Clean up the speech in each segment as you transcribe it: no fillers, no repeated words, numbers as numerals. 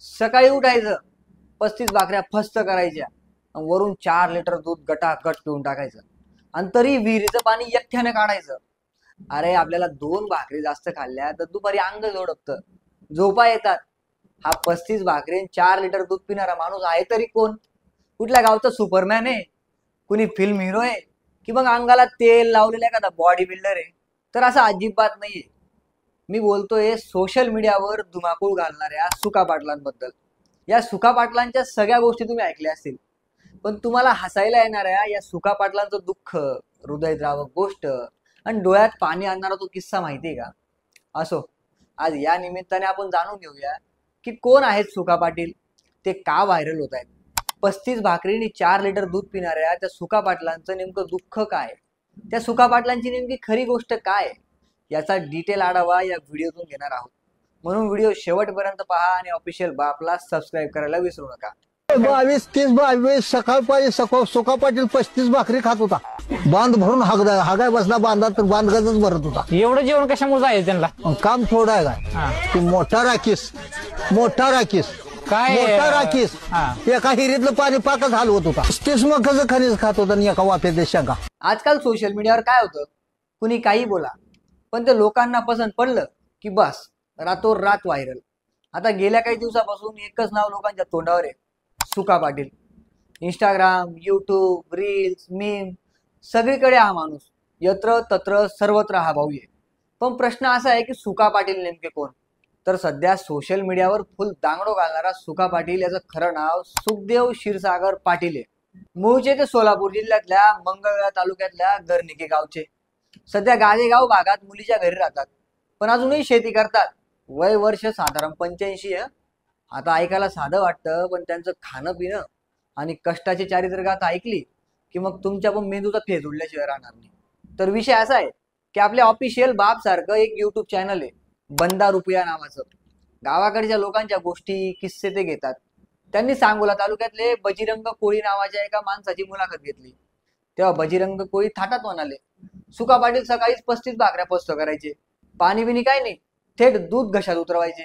सकाळी उठायचं, 35 भाकऱ्या फस्त करायच्या आणि वरून 4 लिटर दूध गटागट पिऊन टाकायचं आणि तरी विहिरीचं पाणी एकट्याने काढायचं. अरे आपल्याला 2 भाकरी जास्त खाल्ल्या तर दुपारी अंग जोडपतं, झोपा येतात. हा 35 भाकरी 4 लिटर दूध पिणारा माणूस आहे तरी कोण? कुठल्या गावचा सुपरमॅन आहे, कुणी फिल्म हिरो आहे, की मग अंगाला तेल लावलेला एखादा बॉडी बिल्डर आहे? तर असं अजिबात नाहीये. मी बोलतोय सोशल मीडियावर धुमाकूळ घालणाऱ्या सुका पाटलांबद्दल. या सुका पाटलांच्या सगळ्या गोष्टी तुम्ही ऐकल्या असतील, पण तुम्हाला हसायला येणाऱ्या या सुका पाटलांचं दुःख, हृदयद्रावक गोष्ट आणि डोळ्यात पाणी आणणारा तो किस्सा माहितीये का? असो, आज या निमित्ताने आपण जाणून घेऊया की कोण आहेत सुका पाटील, ते का व्हायरल होत आहेत. 35 भाकरीने 4 लिटर दूध पिणाऱ्या त्या सुका पाटलांचं नेमकं दुःख काय, त्या सुका पाटलांची नेमकी खरी गोष्ट काय, याचा डिटेल आढावा या व्हिडिओतून घेणार आहोत. म्हणून व्हिडिओ शेवटपर्यंत पहा आणि ऑफिशियल बापला सबस्क्राईब करायला विसरू नका. 22-30-22 सकाळी सुका पाटील 35 भाकरी खात होता. बांध भरून हागाय बसला बांधात तर बांधगजच भरत होता. एवढं जेवण कशामुळे आहे त्यांना? काम थोडं आहे काय की मोठा राखीस काय मोठा राखीस एका हिरीतलं पाणी पाकच हलवत होता. 35 मकाचं खनिज खात होता आणि एका वाफ्यात शेंगा. आजकाल सोशल मीडियावर काय होतं, कुणी काही बोला, पण ते लोकांना पसंत पडलं की बस रातोरात व्हायरल. आता गेल्या काही दिवसापासून एकच नाव लोकांच्या तोंडावर आहे, सुका Patil. Instagram, YouTube, reels, meme सगळीकडे हा माणूस, यत्र तत्र सर्वत्र हा भाऊ आहे. पण प्रश्न असा आहे की सुका पाटील नेमके कोण? तर सध्या सोशल मीडियावर फुल दांगडो घालणारा सुका पाटील याचं खरं नाव सुखदेव क्षीरसागर पाटील आहे. मूळचे ते सोलापूर जिल्ह्यातल्या मंगळवेढा तालुक्यातल्या गर्निकी गावचे. सध्या गादेगाव भागात मुलीच्या घरी राहतात, पण अजूनही शेती करतात. वय वर्ष साधारण 85 आहे. आता ऐकायला साधं वाटतं, पण त्यांचं खाणं पिणं आणि कष्टाची चारित्र्यगाथा ऐकली की मग तुमच्या पण मेंदूचा फेज उडल्याशिवाय राहणार नाही. तर विषय असा आहे की आपल्या ऑफिशियल बाप सारखं एक युट्यूब चॅनल आहे, बंदा रुपया नावाचं. गावाकडच्या लोकांच्या गोष्टी, किस्से ते घेतात. त्यांनी सांगोला तालुक्यातले बजिरंग कोळी नावाच्या एका माणसाची मुलाखत घेतली. तेव्हा बजिरंग कोळी थाटात म्हणाले, सुका पाटील सकाळीच 35 भाकऱ्या पोस्ट करायचे, पाणी बिनी काय नाही, थेट दूध घशात उतरवायचे,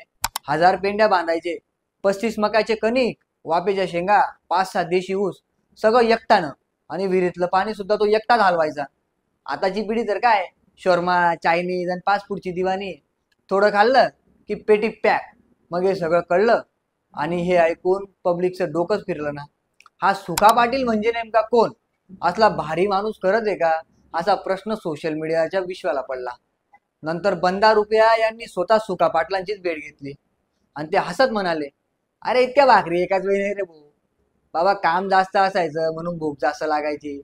1000 पेंड्या बांधायचे, 35 मकाचे कणिक, वापेच्या शेंगा, 5-6 देशी ऊस, सगळं एकटानं, आणि विहिरीतलं पाणी सुद्धा तो एकटाच हलवायचा. आताची पिढी तर काय, शर्मा, चायनीज आणि फास्ट फूडची दिवाणी. थोडं खाल्लं की पेटी पॅक. मग हे सगळं कळलं आणि हे ऐकून पब्लिकचं डोकंच फिरलं ना. हा सुका पाटील म्हणजे नेमका कोण? असला भारी माणूस करत आहे का, असा प्रश्न सोशल मीडियाच्या विश्वाला पडला. नंतर बंदा रुपया यांनी स्वतः सुका पाटलांचीच भेट घेतली आणि ते हसत म्हणाले, अरे इतक्या भाकरी एकाच वेळी नाही रे भाऊ. बाबा काम जास्त असायचं म्हणून भूक जास्त लागायची.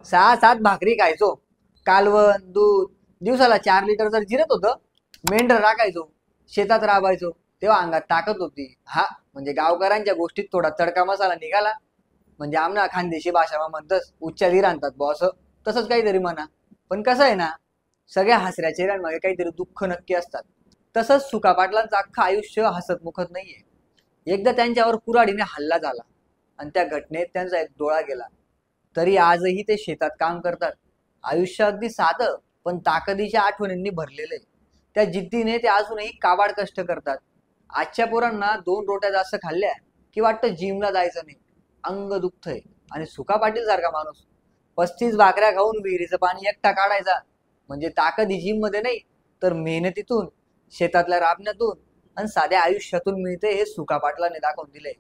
6-7 भाकरी खायचो, कालवण, दूध, दिवसाला 4 लिटर जर जिरत होतं. मेंढर राखायचो, शेतात राबायचो, तेव्हा अंगात ताकद होती. हा म्हणजे गावकऱ्यांच्या गोष्टीत थोडा तडका मसाला निघाला म्हणजे आमना खानदेशी भाषा म्हणतच उच्चारी आणतात बॉस, तसंच काहीतरी म्हणा. पण कसं आहे ना, सगळ्या हसऱ्या चेहऱ्यांमागे काहीतरी दुःख नक्की असतात. तसंच सुका पाटलांचं अख्खं आयुष्य हसतमुखत नाहीये. एकदा त्यांच्यावर कुऱ्हाडीने हल्ला झाला आणि त्या घटनेत त्यांचा एक डोळा गेला. तरी आजही ते शेतात काम करतात. आयुष्य अगदी साधं पण ताकदीच्या आठवणींनी भरलेलं आहे. त्या जिद्दीने ते अजूनही काबाड कष्ट करतात. आजच्या पोरांना 2 रोट्या जास्त खाल्ल्या की वाटतं जिमला जायचं नाही, अंग दुखतंय. आणि सुका पाटील सारखा माणूस 35 भाकऱ्या खाऊन विहिरीचं पाणी एकटा काढायचा म्हणजे ताकद ही जिम मध्ये नाही, तर मेहनतीतून, शेतातल्या राबण्यातून आणि साध्या आयुष्यातून मिळते, हे सुका पाटलाने दाखवून दिले.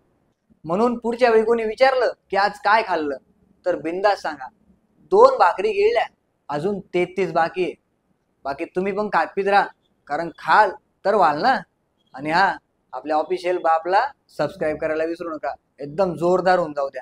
म्हणून पुढच्या वेळी कोणी विचारलं की आज काय खाल्लं, तर बिंदास सांगा, 2 भाकरी गिळल्या, अजून 33 बाकी आहे. बाकी तुम्ही पण खातपीत राहा, कारण खाल तर व्हाल ना. आणि हा, आपल्या ऑफिशियल बापला सबस्क्राईब करायला विसरू नका. एकदम जोरदार होऊन जाऊ द्या.